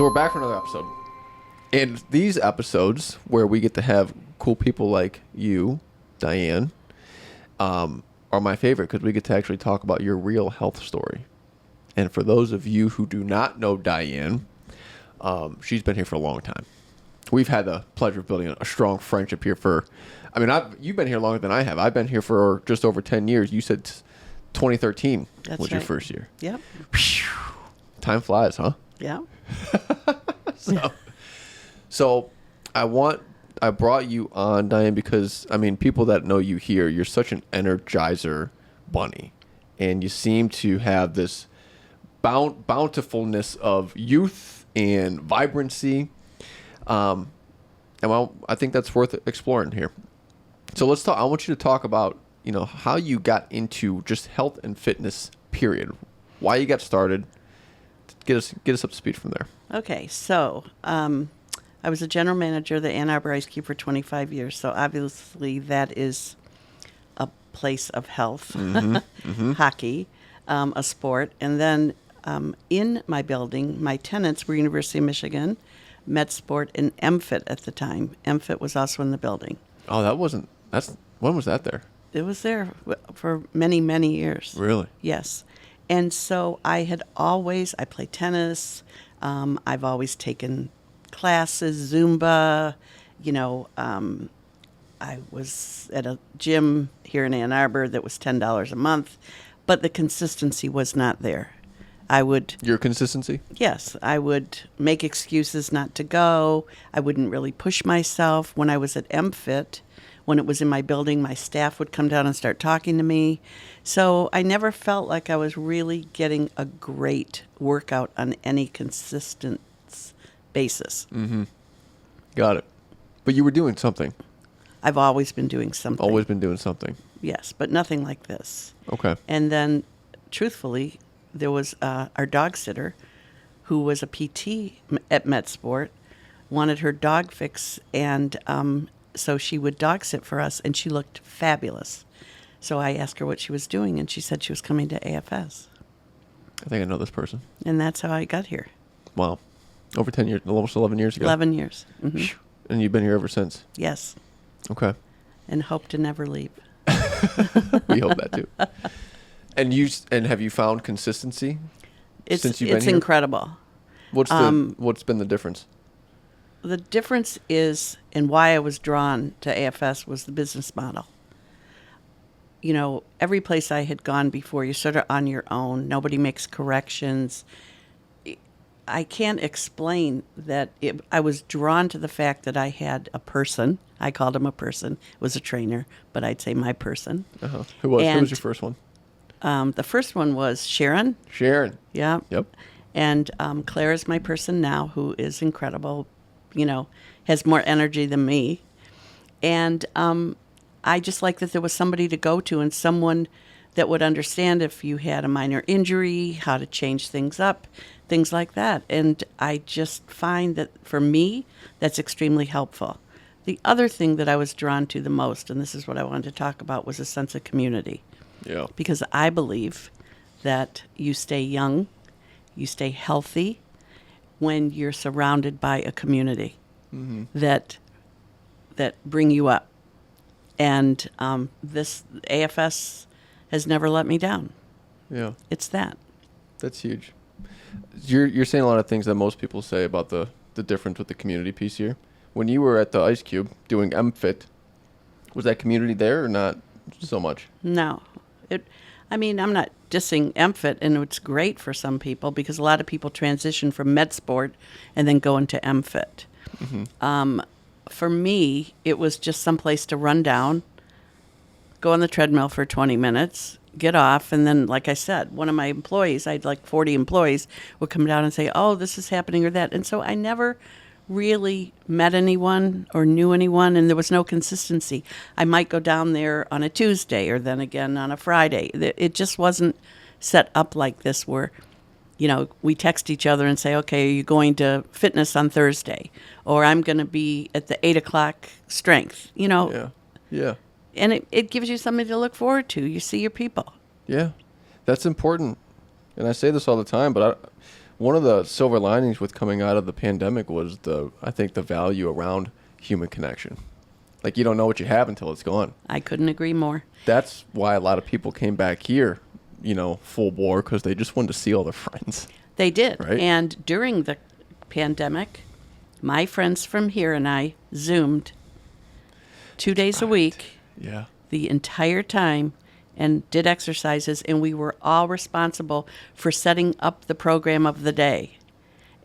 So we're back for another episode. And these episodes where we get to have cool people like you, Diane, are my favorite because we get to actually talk about your real health story. And for those of you who do not know Diane, she's been here for a long time. We've had the pleasure of building a strong friendship here for, you've been here longer than I have. I've been here for just over 10 years. You said 2013 was your first year. Yep. Whew. Time flies, huh? Yeah. So I brought you on, Diane, because, people that know you here, you're such an energizer bunny. And you seem to have this bountifulness of youth and vibrancy. I think that's worth exploring here. So let's talk. I want you to talk about, how you got into just health and fitness, period. Why you got started. Get us up to speed from there. Okay, so I was a general manager of the Ann Arbor Ice Cube for 25 years, so obviously that is a place of health, hockey, a sport. And then in my building, my tenants were University of Michigan, MedSport, and MFIT at the time. MFIT was also in the building. Oh, when was that there? It was there for many, many years. Really? Yes. And so I played tennis. I've always taken classes, Zumba. I was at a gym here in Ann Arbor that was $10 a month, but the consistency was not there. Your consistency? Yes, I would make excuses not to go. I wouldn't really push myself. When I was at MFIT, when it was in my building, my staff would come down and start talking to me. So I never felt like I was really getting a great workout on any consistent basis. Mm-hmm. Got it. But you were doing something. I've always been doing something. Always been doing something. Yes, but nothing like this. Okay. And then, truthfully, there was our dog sitter who was a PT at MedSport, wanted her dog fix, and so she would dog sit for us, and she looked fabulous. So I asked her what she was doing, and she said she was coming to AFS. I think I know this person. And that's how I got here. Wow. Over 10 years, almost 11 years ago. 11 years. Mm-hmm. And you've been here ever since? Yes. Okay. And hope to never leave. We hope that too. And have you found consistency since you've been here? It's incredible. What's been the difference? The difference is, and why I was drawn to AFS was the business model. Every place I had gone before, you're sort of on your own. Nobody makes corrections. I can't explain that. I was drawn to the fact that I had a person. I called him a person. It was a trainer, but I'd say my person. Uh-huh. Who was your first one? The first one was Sharon. Sharon. Yeah. Yep. And Claire is my person now, who is incredible, has more energy than me. And I just like that there was somebody to go to and someone that would understand if you had a minor injury, how to change things up, things like that. And I just find that for me, that's extremely helpful. The other thing that I was drawn to the most, and this is what I wanted to talk about, was a sense of community. Yeah. Because I believe that you stay young, you stay healthy when you're surrounded by a community that bring you up. And this AFS has never let me down. Yeah. It's that. That's huge. You're saying a lot of things that most people say about the difference with the community piece here. When you were at the Ice Cube doing MFIT, was that community there or not so much? No. I'm not dissing MFIT, and it's great for some people because a lot of people transition from MedSport and then go into MFIT. Mm-hmm. For me, it was just some place to run down, go on the treadmill for 20 minutes, get off, and then, like I said, one of my employees, I had like 40 employees, would come down and say, oh, this is happening or that. And so I never really met anyone or knew anyone, and there was no consistency. I might go down there on a Tuesday or then again on a Friday. It just wasn't set up like this where, we text each other and say, okay, are you going to fitness on Thursday? Or I'm going to be at the 8 o'clock strength, Yeah. Yeah. And it gives you something to look forward to. You see your people. Yeah. That's important. And I say this all the time, but one of the silver linings with coming out of the pandemic was I think the value around human connection. Like, you don't know what you have until it's gone. I couldn't agree more. That's why a lot of people came back here, full bore, because they just wanted to see all their friends. They did. Right? And during the pandemic, my friends from here and I Zoomed 2 days a week. Yeah. The entire time and did exercises, and we were all responsible for setting up the program of the day.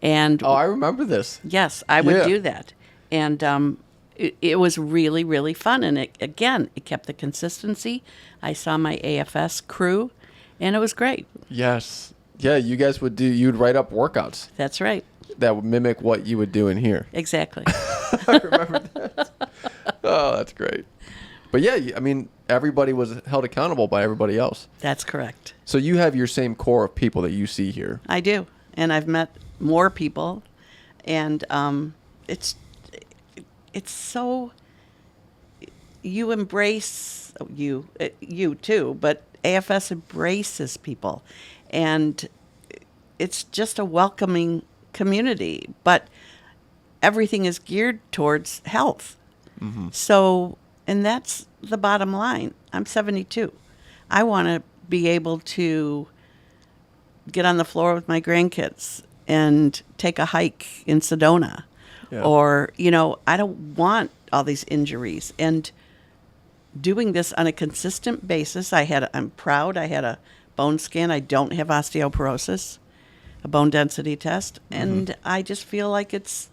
And I remember this. yes, I would Yeah. do that. And it was really, really fun. And it kept the consistency. I saw my AFS crew, and it was great. Yes. Yeah, you guys you'd write up workouts That's right. that would mimic what you would do in here. Exactly. I remember that. Oh, that's great. But yeah, I mean, everybody was held accountable by everybody else. That's correct. So you have your same core of people that you see here. I do. And I've met more people. And it's so, you embrace, you too, but AFS embraces people. And it's just a welcoming community. But everything is geared towards health. Mm-hmm. So, and that's the bottom line. I'm 72. I want to be able to get on the floor with my grandkids and take a hike in Sedona. Yeah. Or, I don't want all these injuries. And doing this on a consistent basis, I'm proud I had a bone scan. I don't have osteoporosis, a bone density test. Mm-hmm. And I just feel like it's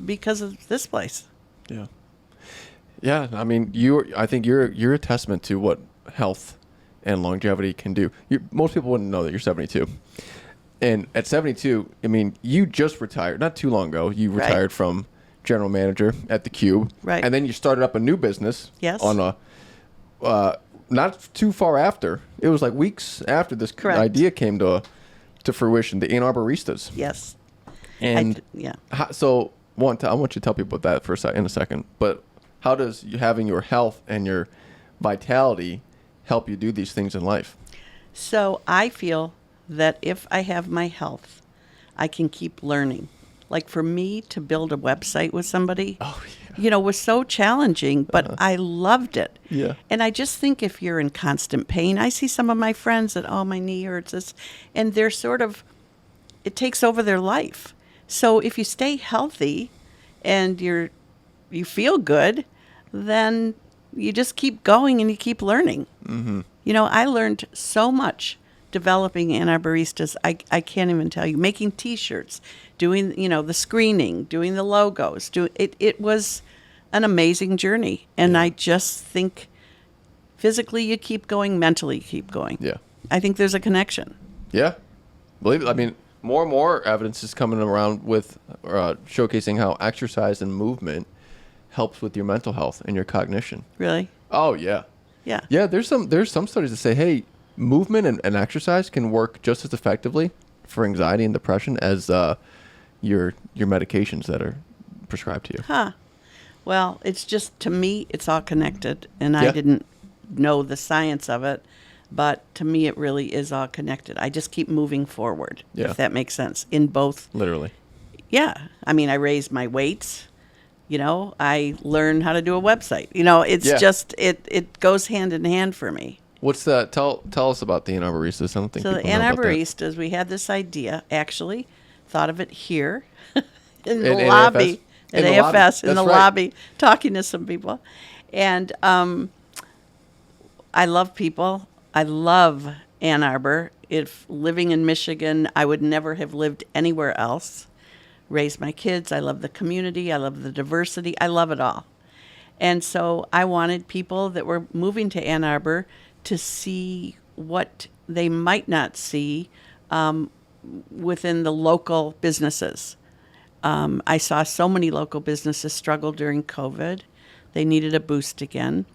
because of this place. Yeah. Yeah, I mean, I think you're a testament to what health and longevity can do. Most people wouldn't know that you're 72. And at 72, I mean, you just retired not too long ago. You Right. retired from general manager at the Cube. Right. And then you started up a new business. Yes. On not too far after. It was like weeks after this Correct. idea came to fruition, the Ann Arboristas. Yes. And yeah. so I want you to tell people about that in a second. But how does having your health and your vitality help you do these things in life? So I feel that if I have my health, I can keep learning. Like for me to build a website with somebody, was so challenging, but I loved it. Yeah. And I just think if you're in constant pain, I see some of my friends that, my knee hurts, and they're it takes over their life. So if you stay healthy and you feel good, then you just keep going and you keep learning. Mm-hmm. I learned so much developing Ann Arboristas. I can't even tell you. Making T-shirts, doing, the screening, doing the logos. It was an amazing journey. And I just think physically you keep going, mentally you keep going. Yeah. I think there's a connection. Yeah. Believe it. I mean, more and more evidence is coming around with showcasing how exercise and movement helps with your mental health and your cognition. Really? Oh, yeah. Yeah. Yeah, there's some studies that say, hey, movement and exercise can work just as effectively for anxiety and depression as your medications that are prescribed to you. Huh. Well, it's just, to me, it's all connected. And Yeah. I didn't know the science of it, but to me, it really is all connected. I just keep moving forward, Yeah. if that makes sense, in both. Literally. Yeah. I mean, I raised my weights. I learned how to do a website. It's Yeah. just, it goes hand in hand for me. What's that? Tell us about the Ann Arboristas. I don't think So the people know Ann about that. Arboristas, we had this idea, actually, thought of it here in the In lobby, AFS? at In the lobby. AFS, in That's the right. lobby, talking to some people. And I love people. I love Ann Arbor. If living in Michigan, I would never have lived anywhere else. Raised my kids. I love the community. I love the diversity. I love it all. And so I wanted people that were moving to Ann Arbor to see what they might not see within the local businesses. I saw so many local businesses struggle during COVID. They needed a boost again.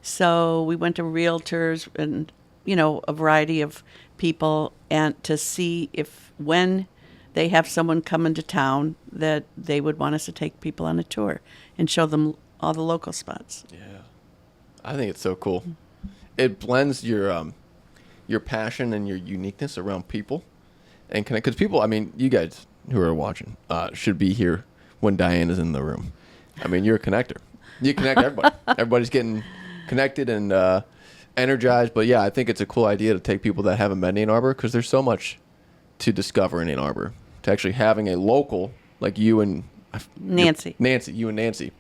So we went to realtors and, a variety of people, and to see if when they have someone come into town that they would want us to take people on a tour and show them all the local spots. Yeah. I think it's so cool. It blends your passion and your uniqueness around people and connect. Because people, I mean, you guys who are watching should be here when Diane is in the room. I mean, you're a connector. You connect everybody. Everybody's getting connected and energized. But yeah, I think it's a cool idea to take people that haven't been to Ann Arbor, because there's so much to discover in Ann Arbor. To actually having a local like you and Nancy, you and Nancy,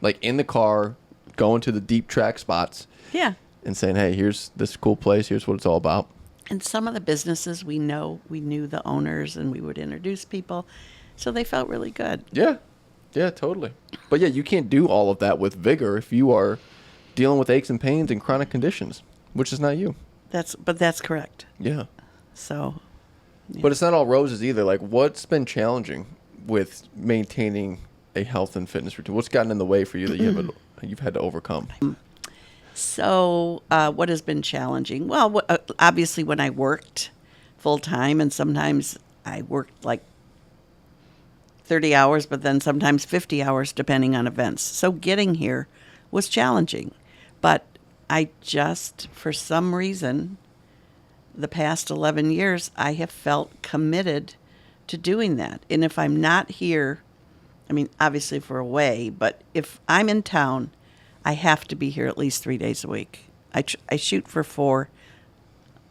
like in the car, going to the deep track spots. Yeah. And saying, hey, here's this cool place. Here's what it's all about. And some of the businesses we knew the owners, and we would introduce people. So they felt really good. Yeah. Yeah, totally. But yeah, you can't do all of that with vigor if you are dealing with aches and pains and chronic conditions, which is not you. But that's correct. Yeah. So. Yeah. But it's not all roses either. Like, what's been challenging with maintaining a health and fitness routine? What's gotten in the way for you that you've had to overcome? So what has been challenging? Well, obviously when I worked full time, and sometimes I worked like 30 hours, but then sometimes 50 hours depending on events. So getting here was challenging. But I just, for some reason, the past 11 years, I have felt committed to doing that. And if I'm not here, I mean, obviously if we're away, but if I'm in town, I have to be here at least 3 days a week. I shoot for 4,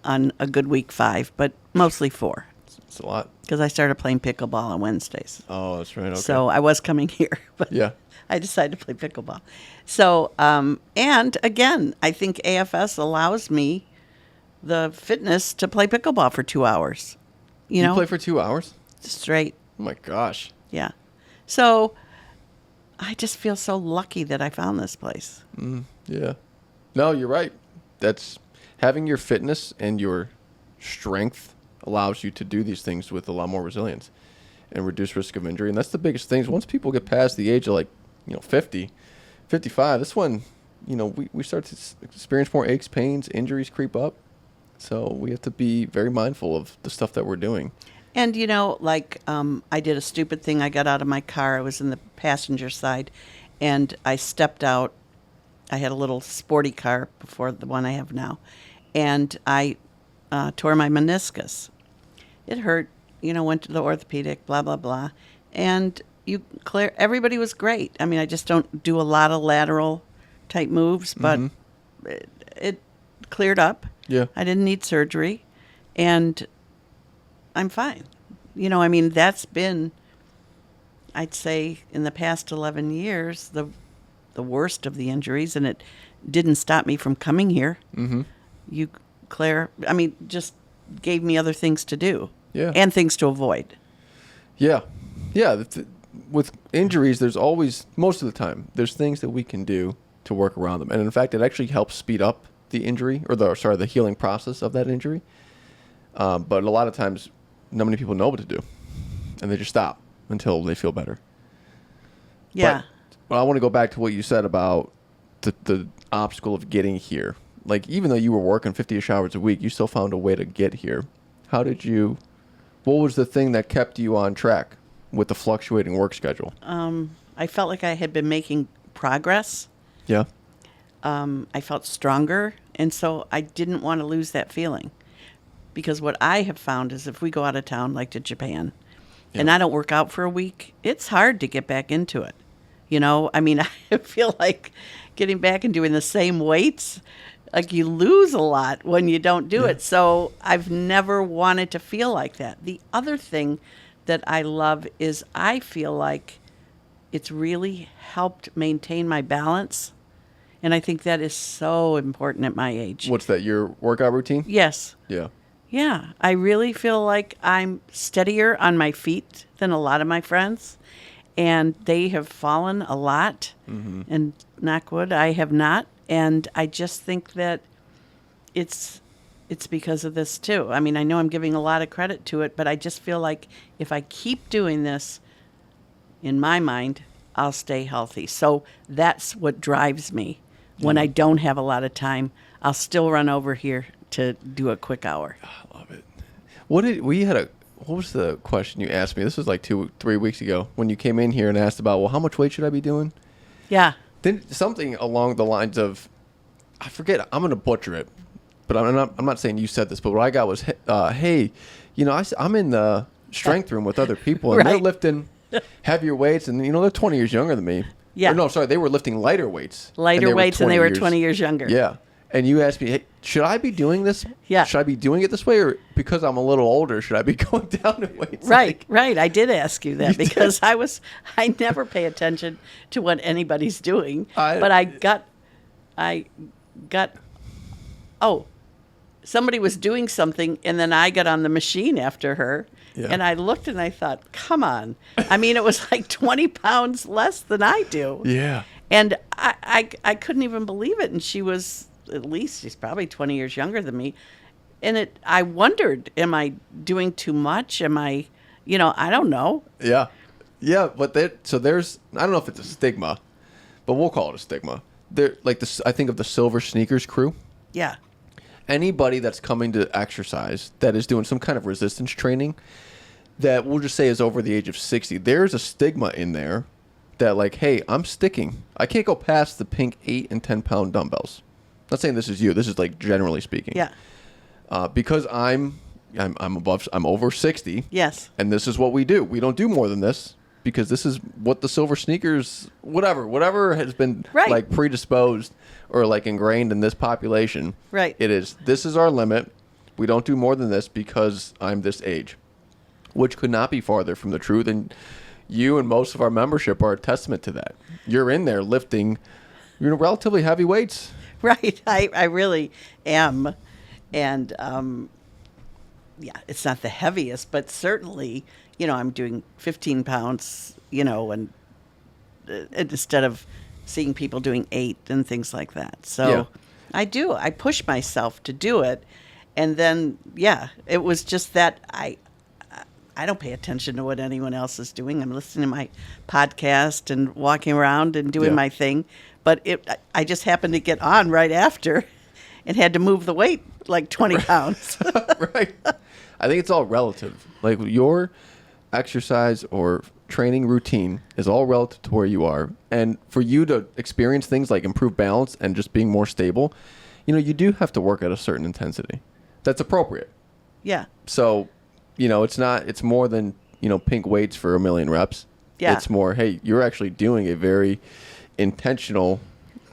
on a good week 5, but mostly 4. It's a lot. Because I started playing pickleball on Wednesdays. Oh, that's right. Okay. So I was coming here, but yeah. I decided to play pickleball. So, and again, I think AFS allows me the fitness to play pickleball for 2 hours. You know? play for 2 hours? Straight. Oh my gosh. Yeah. So I just feel so lucky that I found this place. Yeah. No, you're right. That's having your fitness and your strength allows you to do these things with a lot more resilience and reduce risk of injury. And that's the biggest thing. Once people get past the age of 50, 55, that's when, we start to experience more aches, pains, injuries creep up. So we have to be very mindful of the stuff that we're doing. And, I did a stupid thing. I got out of my car. I was in the passenger side, and I stepped out. I had a little sporty car before the one I have now, and I tore my meniscus. It hurt. Went to the orthopedic, blah, blah, blah. And everybody was great. I mean, I just don't do a lot of lateral type moves, but it cleared up. Yeah. I didn't need surgery, and I'm fine. That's been, I'd say, in the past 11 years, the worst of the injuries, and it didn't stop me from coming here. Mm-hmm. Claire, just gave me other things to do. Yeah. And things to avoid. Yeah. Yeah. With injuries, there's always, most of the time, there's things that we can do to work around them. And in fact, it actually helps speed up the injury, or the healing process of that injury. But a lot of times, not many people know what to do, and they just stop until they feel better. Yeah. But I want to go back to what you said about the obstacle of getting here. Like, even though you were working 50-ish hours a week, you still found a way to get here. What was the thing that kept you on track with the fluctuating work schedule? I felt like I had been making progress. Yeah. I felt stronger, and so I didn't want to lose that feeling. Because what I have found is if we go out of town, like to Japan, and I don't work out for a week, it's hard to get back into it. I feel like getting back and doing the same weights, like you lose a lot when you don't do it. So I've never wanted to feel like that. The other thing that I love is I feel like it's really helped maintain my balance. And I think that is so important at my age. What's that, your workout routine? Yes. Yeah. Yeah, I really feel like I'm steadier on my feet than a lot of my friends, and they have fallen a lot, and knock wood, I have not, and I just think that it's because of this too. I mean, I know I'm giving a lot of credit to it, but I just feel like if I keep doing this, in my mind, I'll stay healthy. So that's what drives me. When I don't have a lot of time, I'll still run over here to do a quick hour. I love it. What was the question you asked me? This was like 2-3 weeks ago when you came in here and asked about, well, how much weight should I be doing? Yeah. Then something along the lines of, I forget, I'm going to butcher it, but I'm not saying you said this, but what I got was, hey, I'm in the strength room with other people, and they're Right. lifting heavier weights, and they're 20 years younger than me. Yeah. Or no, sorry, they were lifting lighter weights. Lighter weights, and they were 20 years younger. Yeah. And you asked me, hey, should I be doing this? Yeah. Should I be doing it this way, or because I'm a little older, should I be going down in weights? Right, right. I did ask you that You did? because I never pay attention to what anybody's doing. But I got, oh, somebody was doing something, and then I got on the machine after her. Yeah. And I looked and I thought, come on. I mean, it was like 20 pounds less than I do. Yeah. And I couldn't even believe it. And she's probably 20 years younger than me. And I wondered, am I doing too much? Am I, I don't know. Yeah. Yeah, but there's, I don't know if it's a stigma, but we'll call it a stigma. They're like this, I think of the Silver Sneakers crew. Yeah. Anybody that's coming to exercise that is doing some kind of resistance training that we'll just say is over the age of 60, there's a stigma in there that like, hey, I'm sticking. I can't go past the pink 8 and 10 pound dumbbells. Not saying this is you. This is like generally speaking. Yeah. Because I'm over 60. Yes. And this is what we do. We don't do more than this because this is what the Silver Sneakers, whatever has been Right. like predisposed or like ingrained in this population. Right. This is our limit. We don't do more than this because I'm this age, which could not be farther from the truth. And you and most of our membership are a testament to that. You're in there lifting, relatively heavy weights. Right. I really am. And, yeah, it's not the heaviest, but certainly, I'm doing 15 pounds, and instead of seeing people doing 8 and things like that. So Yeah. I push myself to do it. And then, yeah, it was just that I don't pay attention to what anyone else is doing. I'm listening to my podcast and walking around and doing Yeah. my thing. But I just happened to get on right after and had to move the weight like 20 pounds. Right. I think it's all relative. Like your exercise or training routine is all relative to where you are. And for you to experience things like improved balance and just being more stable, you do have to work at a certain intensity. That's appropriate. Yeah. So, it's more than, pink weights for 1,000,000 reps. Yeah. It's more, hey, you're actually doing a very intentional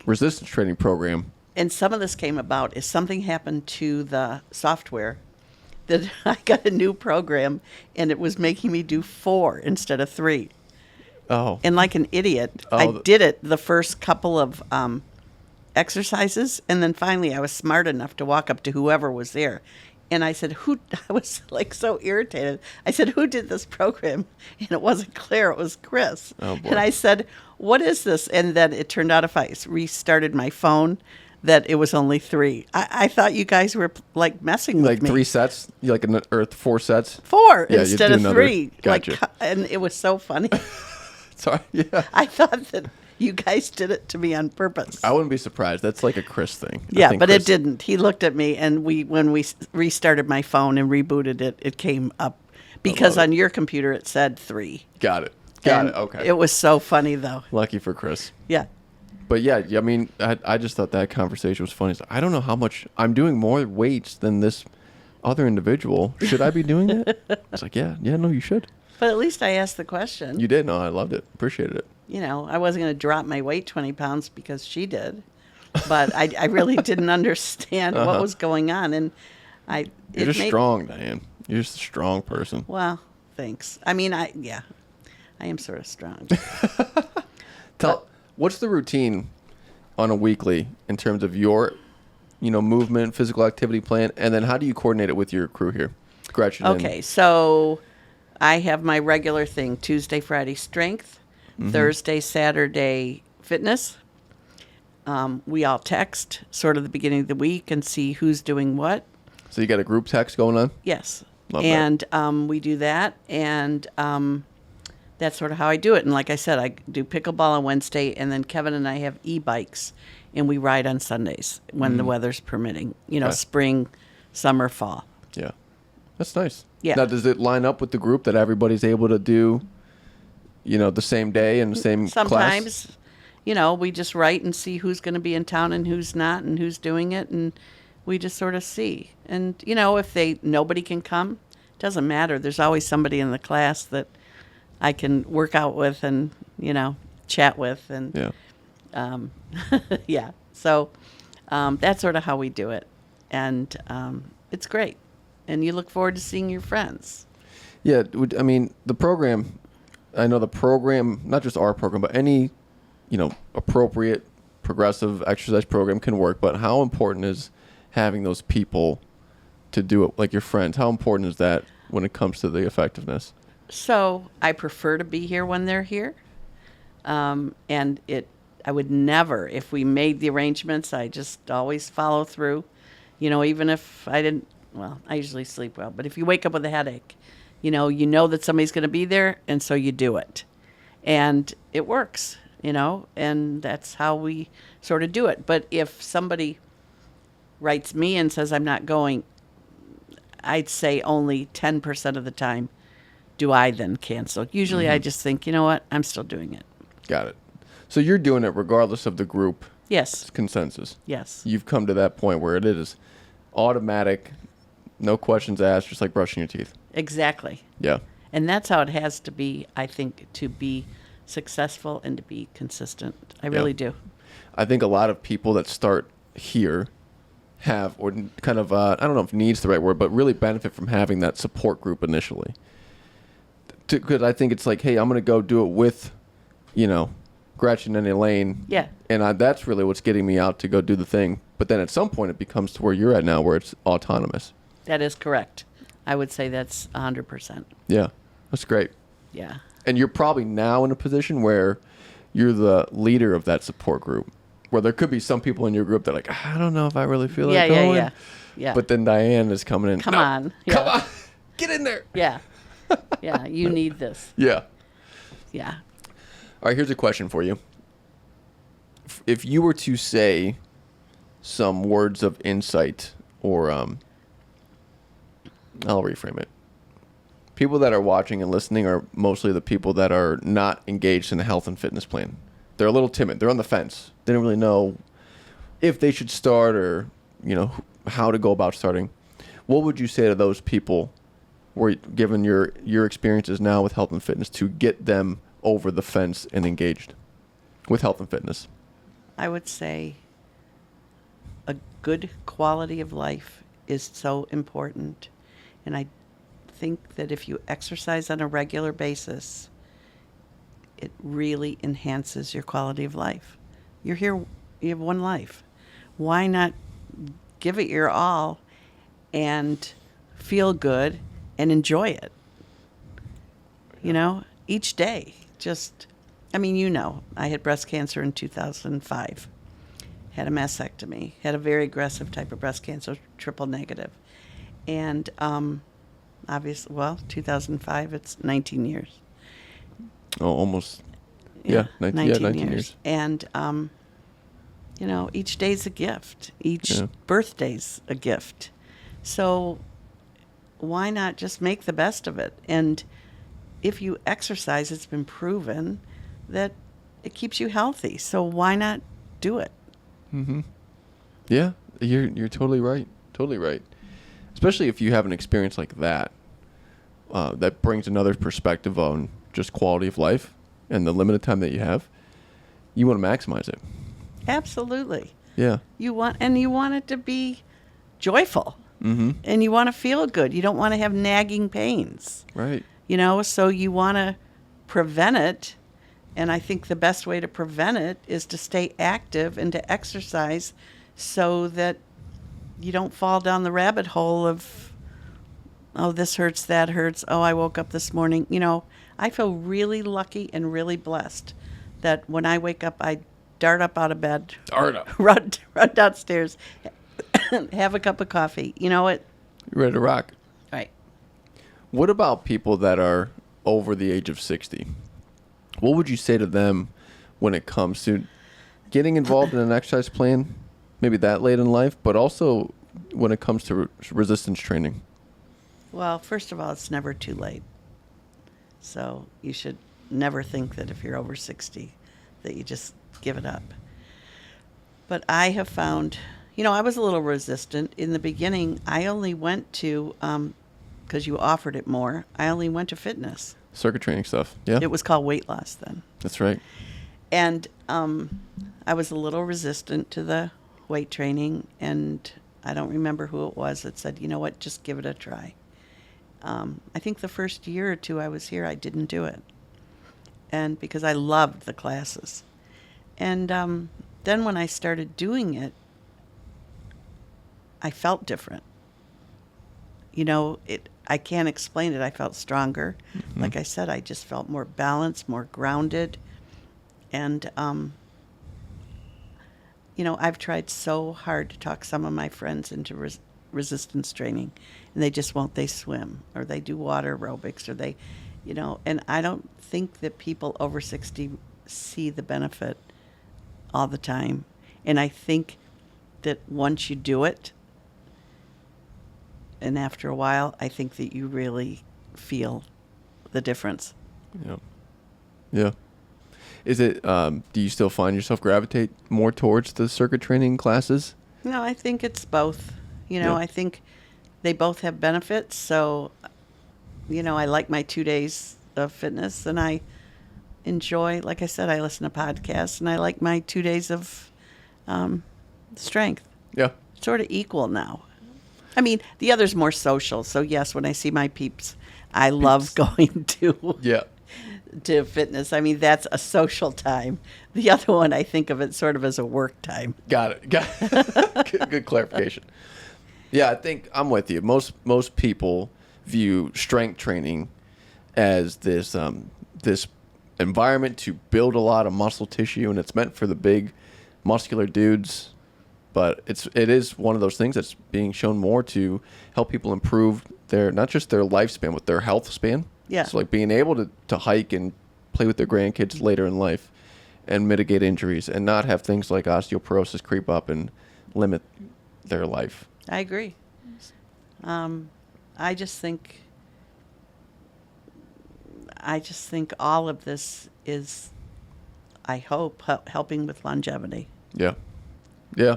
resistance training program. And some of this came about is something happened to the software that I got a new program and it was making me do 4 instead of 3. Oh. And like an idiot, I did it the first couple of exercises. And then finally I was smart enough to walk up to whoever was there. And I said, I was like so irritated. I said, who did this program? And it wasn't Claire, it was Chris. Oh, boy. And I said, what is this? And then it turned out if I restarted my phone, that it was only 3. I thought you guys were like messing with Like me. 3 sets? Like 4 sets? 4 Yeah, you instead do of another. 3. Gotcha. And it was so funny. Sorry. Yeah. I thought that you guys did it to me on purpose. I wouldn't be surprised. That's like a Chris thing. I Yeah, think but Chris- it didn't. He looked at me, and when we restarted my phone and rebooted it, it came up because love it. on your computer it said 3. Got it. Got And it. Okay. It was so funny though. Lucky for Chris. Yeah. But yeah, I mean, I just thought that conversation was funny. It's like, I don't know how much I'm doing more weights than this other individual. Should I be doing that? It's like, yeah, no, you should. But at least I asked the question. You did. No, I loved it. Appreciated it. I wasn't going to drop my weight 20 pounds because she did. But I really didn't understand what was going on. And You're just strong, Diane. You're just a strong person. Well, thanks. I mean, I am sort of strong. What's the routine on a weekly in terms of your, movement, physical activity plan, and then how do you coordinate it with your crew here? Gretchen. Okay, so I have my regular thing: Tuesday, Friday, strength; Thursday, Saturday, fitness. We all text sort of the beginning of the week and see who's doing what. So you got a group text going on? Yes, Love that. and we do that, and that's sort of how I do it. And like I said, I do pickleball on Wednesday, and then Kevin and I have e-bikes, and we ride on Sundays when the weather's permitting. Okay. Spring, summer, fall. Yeah. That's nice. Yeah. Now, does it line up with the group that everybody's able to do, the same day and the same class? Sometimes, we just write and see who's going to be in town and who's not and who's doing it, and we just sort of see. And if nobody can come, doesn't matter. There's always somebody in the class that I can work out with and, chat with. And Yeah. yeah. So that's sort of how we do it. And it's great. And you look forward to seeing your friends. Yeah. I mean, the program, I know the program, not just our program, but any, appropriate progressive exercise program can work. But how important is having those people to do it, like your friends? How important is that when it comes to the effectiveness? So I prefer to be here when they're here. And I would never, if we made the arrangements, I just always follow through. Even if I didn't, well, I usually sleep well, but if you wake up with a headache, you know that somebody's going to be there, and so you do it. And it works, and that's how we sort of do it. But if somebody writes me and says I'm not going, I'd say only 10% of the time do I then cancel. Usually I just think, you know what, I'm still doing it. Got it. So you're doing it regardless of the group Yes. consensus. Yes. You've come to that point where it is automatic, no questions asked, just like brushing your teeth. Exactly. Yeah. And that's how it has to be, I think, to be successful and to be consistent. I really do. I think a lot of people that start here have, or kind of, I don't know if needs the right word, but really benefit from having that support group initially. Because I think it's like, hey, I'm going to go do it with, Gretchen and Elaine. Yeah. And that's really what's getting me out to go do the thing. But then at some point it becomes to where you're at now, where it's autonomous. That is correct. I would say that's 100%. Yeah. That's great. Yeah. And you're probably now in a position where you're the leader of that support group, where there could be some people in your group that are like, I don't know if I really feel like going. Yeah. But then Diane is coming in. Come "No, on. Come Yeah. on. Get in there. Yeah. Yeah. You need this. Yeah. Yeah. All right, here's a question for you. If you were to say some words of insight, or I'll reframe it. People that are watching and listening are mostly the people that are not engaged in a health and fitness plan. They're a little timid. They're on the fence. They don't really know if they should start or, how to go about starting. What would you say to those people, where, given your experiences now with health and fitness, to get them over the fence and engaged with health and fitness? I would say a good quality of life is so important. And I think that if you exercise on a regular basis, it really enhances your quality of life. You're here, you have one life. Why not give it your all and feel good and enjoy it? Each day. I had breast cancer in 2005. Had a mastectomy. Had a very aggressive type of breast cancer, triple negative. And 2005, it's 19 years. Oh, almost. Yeah, 19 years. And, each day's a gift. Each birthday's a gift. So why not just make the best of it? And if you exercise, it's been proven that it keeps you healthy. So why not do it? Mm-hmm. Yeah, you're totally right. Totally right. Especially if you have an experience like that, that brings another perspective on just quality of life and the limited time that you have. You want to maximize it. Absolutely. Yeah. You want it to be joyful. Mm-hmm. And you want to feel good. You don't want to have nagging pains. Right. So you want to prevent it. And I think the best way to prevent it is to stay active and to exercise so that you don't fall down the rabbit hole of, oh, this hurts, that hurts. Oh, I woke up this morning. I feel really lucky and really blessed that when I wake up, I dart up out of bed, run downstairs, have a cup of coffee. You're ready to rock. Right. What about people that are over the age of 60? What would you say to them when it comes to getting involved in an exercise plan, maybe that late in life, but also when it comes to resistance training? Well, first of all, it's never too late. So you should never think that if you're over 60 that you just give it up. But I have found, I was a little resistant. In the beginning, I only went to because you offered it more, I only went to fitness. Circuit training stuff. Yeah. It was called weight loss then. That's right. And I was a little resistant to the weight training, and I don't remember who it was that said, you know what, just give it a try. I think the first year or two I was here, I didn't do it. And because I loved the classes. And then when I started doing it, I felt different. You know, I can't explain it. I felt stronger. Mm-hmm. Like I said, I just felt more balanced, more grounded. And, you know, I've tried so hard to talk some of my friends into resistance training, and they just won't. They swim, or they do water aerobics, or they, you know, and I don't think that people over 60 see the benefit all the time. And I think that once you do it, and after a while, I think that you really feel the difference. Yeah. Yeah. Is it, do you still find yourself gravitate more towards the circuit training classes? No, I think it's both. You know, Yeah. I think they both have benefits. So, you know, I like my 2 days of fitness, and I enjoy, like I said, I listen to podcasts, and I like my 2 days of strength. Yeah. Sort of equal now. I mean, the other's more social. So, yes, when I see my peeps, I love going Yeah. to fitness. I mean, that's a social time. The other one, I think of it sort of as a work time. Got it. Good clarification. Yeah, I think I'm with you. Most people view strength training as this environment to build a lot of muscle tissue, and it's meant for the big muscular dudes. But it is one of those things that's being shown more to help people improve their, not just their lifespan, but their health span. Yeah. So like being able to hike and play with their grandkids later in life and mitigate injuries and not have things like osteoporosis creep up and limit their life. I agree. I just think all of this is, I hope, helping with longevity. Yeah. Yeah.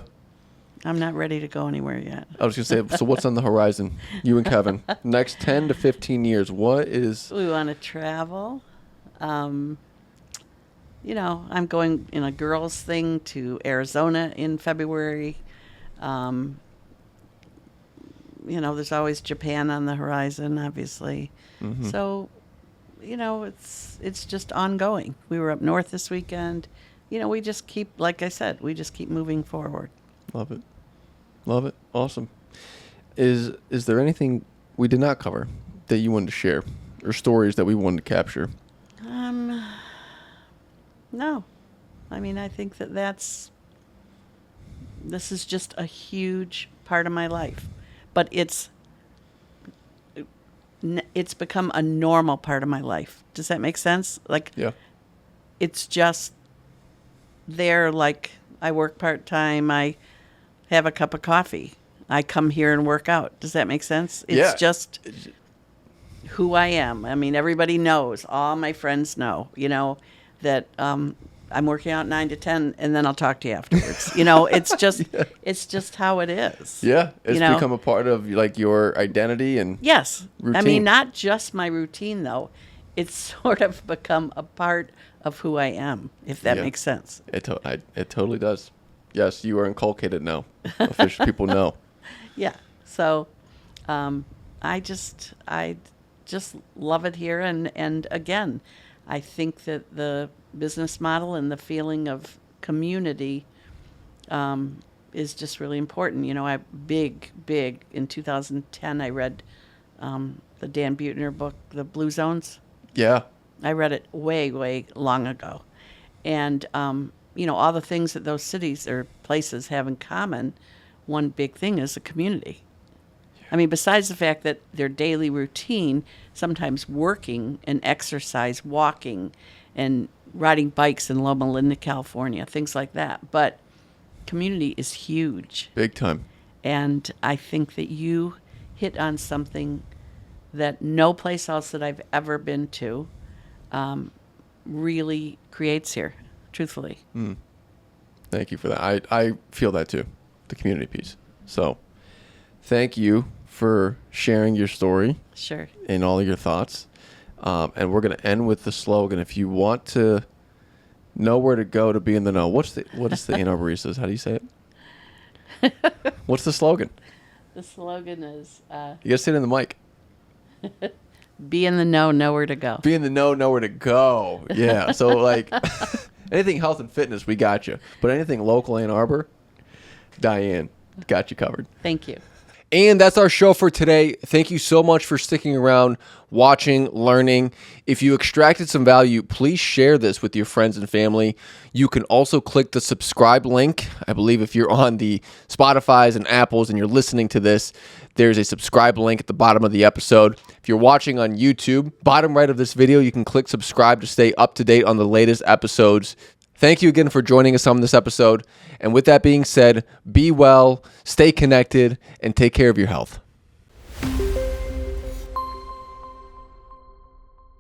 I'm not ready to go anywhere yet. I was going to say, so what's on the horizon? You and Kevin. Next 10 to 15 years, what is... We want to travel. You know, I'm going in a girls' thing to Arizona in February. You know, there's always Japan on the horizon, obviously. Mm-hmm. So, you know, it's just ongoing. We were up north this weekend. You know, we just keep, like I said, we just keep moving forward. Love it. Love it. Awesome. Is there anything we did not cover that you wanted to share, or stories that we wanted to capture? No. I mean, I think this is just a huge part of my life. But it's become a normal part of my life. Does that make sense? Like, Yeah. it's just there. Like, I work part-time. I have a cup of coffee. I come here and work out. Does that make sense? It's Yeah. just who I am. I mean, everybody knows. All my friends know, you know, that I'm working out 9 to 10, and then I'll talk to you afterwards. You know, it's just it's just how it is. Yeah. It's you know? become a part of like your identity and Yes. routine. I mean, not just my routine, though. It's sort of become a part of who I am, if that Yeah. makes sense. It totally does. Yes, you are inculcated now. Official people know. Yeah. So I just love it here. And again, I think that the business model and the feeling of community is just really important. You know, in 2010, I read the Dan Buettner book, The Blue Zones. Yeah. I read it way, way long ago. And, you know, all the things that those cities or places have in common, one big thing is the community. I mean, besides the fact that their daily routine, sometimes working and exercise, walking, and riding bikes in Loma Linda, California, things like that. But community is huge. Big time. And I think that you hit on something that no place else that I've ever been to really creates here, truthfully. Thank you for that. I feel that too, the community piece. So thank you for sharing your story Sure. and all your thoughts. And we're going to end with the slogan. If you want to know where to go to be in the know, what is the Ann Arboristas? How do you say it? What's the slogan? The slogan is You got to say it in the mic. be in the know where to go. Be in the know where to go. Yeah. So, like, anything health and fitness, we got you. But anything local Ann Arbor, Diane got you covered. Thank you. And that's our show for today. Thank you so much for sticking around, watching, learning. If you extracted some value, please share this with your friends and family. You can also click the subscribe link. I believe if you're on the Spotifys and Apples and you're listening to this, there's a subscribe link at the bottom of the episode. If you're watching on YouTube, bottom right of this video, you can click subscribe to stay up to date on the latest episodes. Thank you again for joining us on this episode. And with that being said, be well, stay connected, and take care of your health.